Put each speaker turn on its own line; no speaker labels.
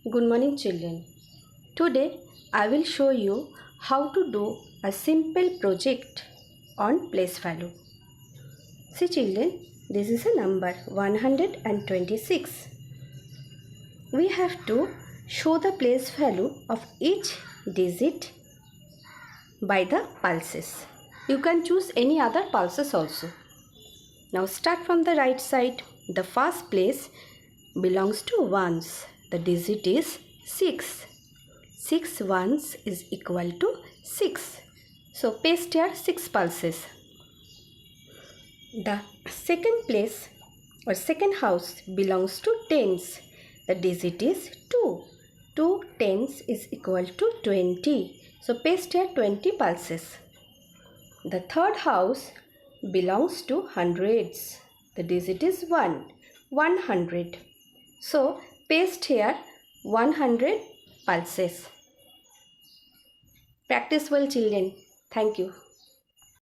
Good morning children. Today I will show you how to do a simple project on place value. See children, this is a number 126. We have to show the place value of each digit by the pulses. You can choose any other pulses also. Now start from the right side. The first place belongs to ones. The digit is 6. 6 ones is equal to 6. So paste here 6 pulses. The second place or second house belongs to tens. The digit is 2. 2 tens is equal to 20. So paste here 20 pulses. The third house belongs to hundreds. The digit is 1. 100. So paste here 100 pulses. Practice well children. Thank you.